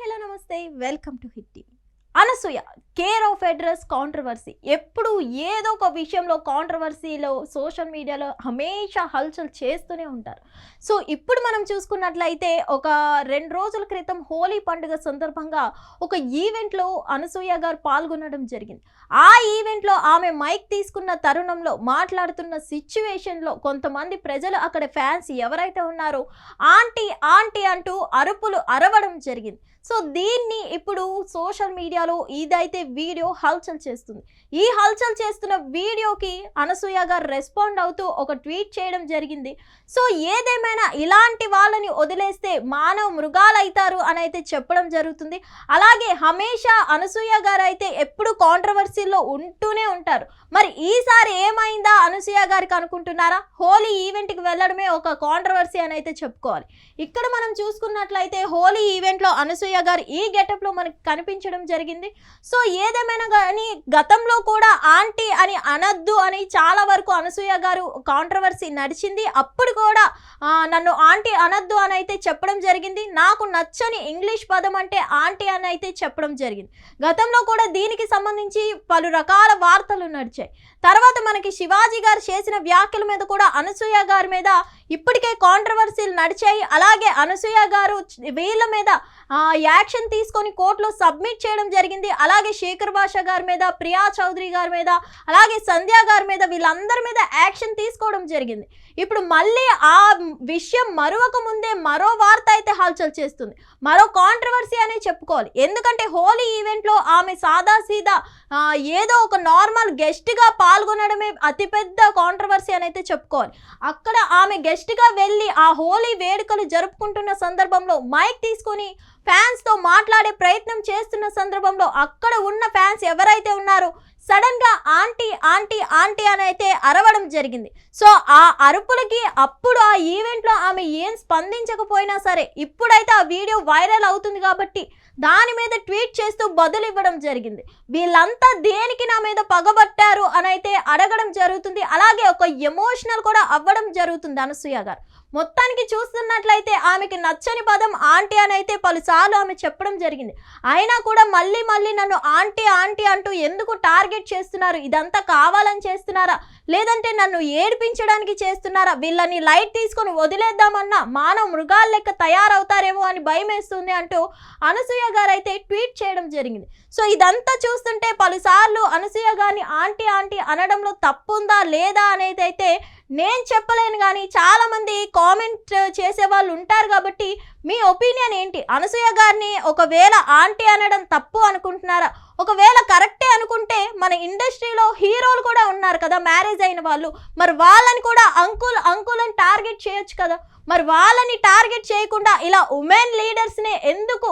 Hello నమస్తే welcome to hit TV. Anasuya care of address controversy. ఎప్పుడు ఏదో ఒక విషయంలో కాంట్రవర్సీలో సోషల్ మీడియాలో హమేషా హల్చల్ చేస్తూనే ఉంటారు. సో ఇప్పుడు మనం చూసుకున్నట్లయితే ఒక 2 రోజుల క్రితం హోలీ పండుగ సందర్భంగా ఒక ఈవెంట్లో అనసూయ గారు పాల్గొనడం జరిగింది. ఆ ఈవెంట్లో ఆమె మైక్ తీసుకున్న తరుణంలో మాట్లాడుతున్న సిచ్యువేషన్లో కొంతమంది ప్రజలు అక్కడ ఫ్యాన్స్ ఎవరైతే ఉన్నారో ఆంటీ ఆంటీ అంటూ అరుపులు అరవడం జరిగింది. సో దీన్ని ఇప్పుడు సోషల్ మీడియాలో ఇదైతే వీడియో హల్చల్ చేస్తుంది. ఈ హల్చల్ చేస్తున్న వీడియోకి అనసూయ గారు రెస్పాండ్ అవుతూ ఒక ట్వీట్ చేయడం జరిగింది. సో ఏదేమైనా ఇలాంటి వాళ్ళని వదిలేస్తే మానవ మృగాలు అవుతారు అని అయితే చెప్పడం జరుగుతుంది. అలాగే హమేషా అనసూయ గారు అయితే ఎప్పుడు కాంట్రవర్సీల్లో ఉంటూనే ఉంటారు. మరి ఈసారి ఏమైందా అనసూయ గారికి అనుకుంటున్నారా? హోలీ ఈవెంట్కి వెళ్ళడమే ఒక కాంట్రవర్సీ అని అయితే చెప్పుకోవాలి. ఇక్కడ మనం చూసుకున్నట్లయితే హోలీ ఈవెంట్లో అనసూయ గారు ఈ గెటప్లో మనకి కనిపించడం జరిగింది. సో ఏదేమైనా కానీ గతంలో కూడా ఆంటీ అని అనద్దు అని చాలా వరకు అనసూయ గారు కాంట్రవర్సీ నడిచింది. అప్పుడు కూడా నన్ను ఆంటీ అనద్దు అని అయితే చెప్పడం జరిగింది. నాకు నచ్చని ఇంగ్లీష్ పదం అంటే ఆంటీ అని అయితే చెప్పడం జరిగింది. గతంలో కూడా దీనికి సంబంధించి పలు రకాల వార్తలు నడిచాయి. తర్వాత మనకి శివాజీ గారు చేసిన వ్యాఖ్యల మీద కూడా అనసూయ గారి మీద ఇప్పటికే కాంట్రవర్సీలు నడిచాయి. అలాగే అనసూయ గారు వీళ్ళ మీద యాక్షన్ తీసుకొని కోర్టులో సబ్మిట్ చేయడం జరిగింది. అలాగే శేఖర్ భాషా గారి మీద, ప్రియా చౌదరి గారి మీద, అలాగే సంధ్య గారి మీద, వీళ్ళందరి మీద యాక్షన్ తీసుకోవడం జరిగింది. ఇప్పుడు మళ్ళీ ఆ విషయం మరొక ముందే మరో వార్త అయితే హల్చల్ చేస్తుంది. మరో కాంట్రవర్సీ అనే చెప్పుకోవాలి. ఎందుకంటే హోలీ ఈవెంట్లో ఆమె సాదాసీదా ఏదో ఒక నార్మల్ గెస్ట్గా పాల్గొనడమే అతిపెద్ద కాంట్రవర్సీ అని అయితే చెప్పుకోవాలి. అక్కడ ఆమె గెస్ట్గా వెళ్ళి ఆ హోలీ వేడుకలు జరుపుకుంటున్న సందర్భంలో మైక్ తీసుకొని ఫ్యాన్స్తో మాట్లాడే ప్రయత్నం చేస్తున్న సందర్భంలో అక్కడ ఉన్న ఫ్యాన్స్ ఎవరైతే ఉన్నారో సడన్ గా ఆంటీ ఆంటీ ఆంటీ అని అయితే అరవడం జరిగింది. సో ఆ అరుపులకి అప్పుడు ఆ ఈవెంట్లో ఆమె ఏం స్పందించకపోయినా సరే ఇప్పుడైతే ఆ వీడియో వైరల్ అవుతుంది కాబట్టి దాని మీద ట్వీట్ చేస్తూ బదులు ఇవ్వడం జరిగింది. వీళ్ళంతా దేనికి నా మీద పగబట్టారు అని అయితే అడగడం జరుగుతుంది. అలాగే ఒక ఎమోషనల్ కూడా అవ్వడం జరుగుతుంది అనసూయ గారు. మొత్తానికి చూస్తున్నట్లయితే ఆమెకి నచ్చని పదం ఆంటీ అని అయితే పలుసార్లు ఆమె చెప్పడం జరిగింది. అయినా కూడా మళ్ళీ మళ్ళీ నన్ను ఆంటీ ఆంటీ అంటూ ఎందుకు టార్గెట్ చేస్తున్నారు? ఇదంతా కావాలని చేస్తున్నారా, లేదంటే నన్ను ఏడిపించడానికి చేస్తున్నారా? వీళ్ళని లైట్ తీసుకొని వదిలేద్దామన్నా మానవ మృగాల లెక్క తయారవుతారేమో అని భయం వేస్తుంది అంటూ అనసూయ గారు అయితే ట్వీట్ చేయడం జరిగింది. సో ఇదంతా చూస్తుంటే పలుసార్లు అనసూయ గారిని ఆంటీ ఆంటీ అనడంలో తప్పుందా లేదా అనేది అయితే నేను చెప్పలేను. కానీ చాలా మంది కామెంట్ చేసే వాళ్ళు ఉంటారు కాబట్టి మీ ఒపీనియన్ ఏంటి? అనసూయ గారిని ఒకవేళ ఆంటీ అనడం తప్పు అనుకుంటున్నారా? ఒకవేళ కరెక్టే అనుకుంటే మన ఇండస్ట్రీలో హీరోలు కూడా ఉన్నారు కదా, మ్యారేజ్ అయిన వాళ్ళు, మరి వాళ్ళని కూడా అంకుల్ అంకుల్ అని టార్గెట్ చేయొచ్చు కదా. మరి వాళ్ళని టార్గెట్ చేయకుండా ఇలా ఉమెన్ లీడర్స్ని ఎందుకు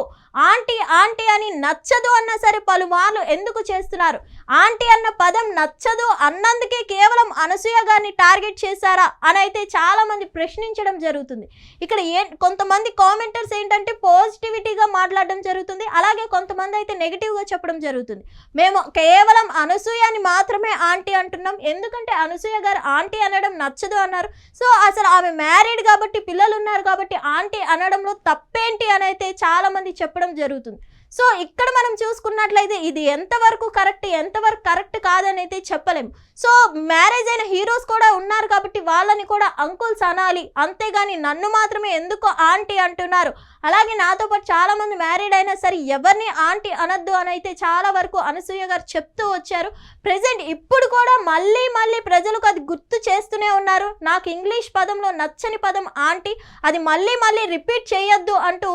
ఆంటీ ఆంటీ అని నచ్చదు అన్నా సరే పలుమార్లు ఎందుకు చేస్తున్నారు? ఆంటీ అన్న పదం నచ్చదు అన్నందుకే కేవలం అనసూయ గారిని టార్గెట్ చేశారా అని అయితే చాలా మంది ప్రశ్నించడం జరుగుతుంది. ఇక్కడ కొంతమంది కామెంటర్స్ ఏంటంటే పాజిటివిటీగా మాట్లాడడం జరుగుతుంది. అలాగే కొంతమంది అయితే నెగిటివ్గా చెప్పడం జరుగుతుంది. మేము కేవలం అనసూయని మాత్రమే ఆంటీ అంటున్నాం, ఎందుకంటే అనసూయ గారు ఆంటీ అనడం నచ్చదు అన్నారు. సో అసలు ఆమె మ్యారీడ్ కాబట్టి, పిల్లలు ఉన్నారు కాబట్టి ఆంటీ అనడంలో తప్పేంటి అని అయితే చాలా మంది చెప్పడం జరుగుతుంది. సో ఇక్కడ మనం చూసుకున్నట్లయితే ఇది ఎంతవరకు కరెక్ట్ కాదని అయితే చెప్పలేము. సో మ్యారేజ్ అయిన హీరోస్ కూడా ఉన్నారు కాబట్టి వాళ్ళని కూడా అంకుల్స్ అనాలి, అంతేగాని నన్ను మాత్రమే ఎందుకు ఆంటీ అంటున్నారు? అలాగే నాతో పాటు చాలా మంది మ్యారీడ్ అయినా సరే ఎవరిని ఆంటీ అనద్దు అని అయితే చాలా వరకు అనసూయ గారు చెప్తూ వచ్చారు. ప్రెజెంట్ ఇప్పుడు కూడా మళ్ళీ మళ్ళీ ప్రజలకు అది గుర్తు చేస్తూనే ఉన్నారు. నాకు ఇంగ్లీష్ పదంలో నచ్చని పదం ఆంటీ, అది మళ్ళీ మళ్ళీ రిపీట్ చేయొద్దు అంటూ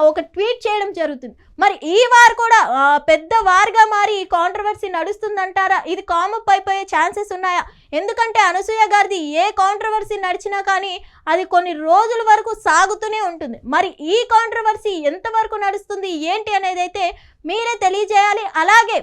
ఒక ట్వీట్ చేయడం జరుగుతుంది. మరి ఈ వారు కూడా పెద్ద వారుగా మారి ఈ కాంట్రవర్సీ నడుస్తుందంటారా? ఇది కామప్ అయిపోయే ఛాన్సెస్ ఉన్నాయా? ఎందుకంటే అనసూయ గారిది ఏ కాంట్రవర్సీ నడిచినా కానీ అది కొన్ని రోజుల వరకు సాగుతూనే ఉంటుంది. మరి ఈ కాంట్రవర్సీ ఎంతవరకు నడుస్తుంది ఏంటి అనేది అయితే మీరే తెలియజేయాలి. అలాగే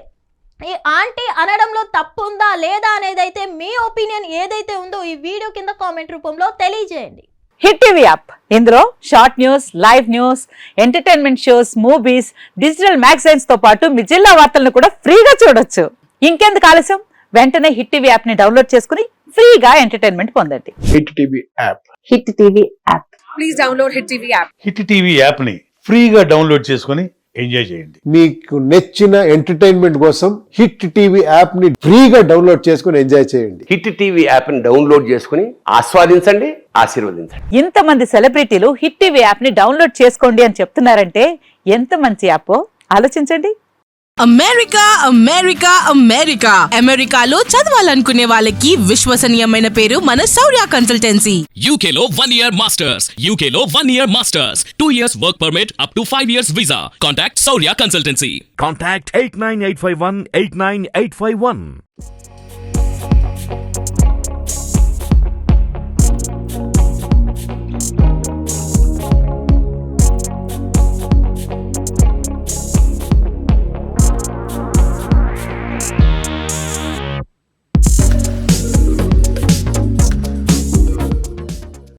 ఈ ఆంటీ అనడంలో తప్పు ఉందా లేదా అనేది అయితే మీ ఒపీనియన్ ఏదైతే ఉందో ఈ వీడియో కింద కామెంట్ రూపంలో తెలియజేయండి. హిట్ టీవీ యాప్, ఇందులో short news, live news, entertainment shows, movies, digital magazines తో పాటు మీ జిల్లా వార్తలను కూడా ఫ్రీగా చూడొచ్చు. ఇంకెందుకు ఆలస్యం, వెంటనే హిట్ టీవీ యాప్ ని డౌన్లోడ్ చేసుకుని ఫ్రీగా ఎంటర్టైన్మెంట్ పొందండి. Hit TV app. Hit TV app. Please download hit TV app. Hit TV app ని ఫ్రీగా డౌన్లోడ్ చేసుకుని ఎంజాయ్ చేయండి. మీకు నచ్చిన ఎంటర్టైన్మెంట్ కోసం హిట్ టీవీ యాప్ ని ఫ్రీగా డౌన్లోడ్ చేసుకుని ఎంజాయ్ చేయండి. హిట్ టీవీ యాప్ని డౌన్లోడ్ చేసుకుని ఆస్వాదించండి, ఆశీర్వదించండి. ఇంతమంది సెలబ్రిటీలు హిట్ టీవీ యాప్ ని డౌన్లోడ్ చేసుకోండి అని చెప్తున్నారంటే ఎంత మంచి యాప్ ఆలోచించండి. అమెరికా అమెరికా అమెరికా అమెరికాలో చదవాలనుకునే వాళ్ళకి విశ్వసనీయమైన పేరు మన శౌర్య consultancy. UK Law 1 Year Masters. UK Law 1 Year Masters. 2 years work permit up to 5 years visa. Contact Saurya Consultancy. Contact 89851 89851.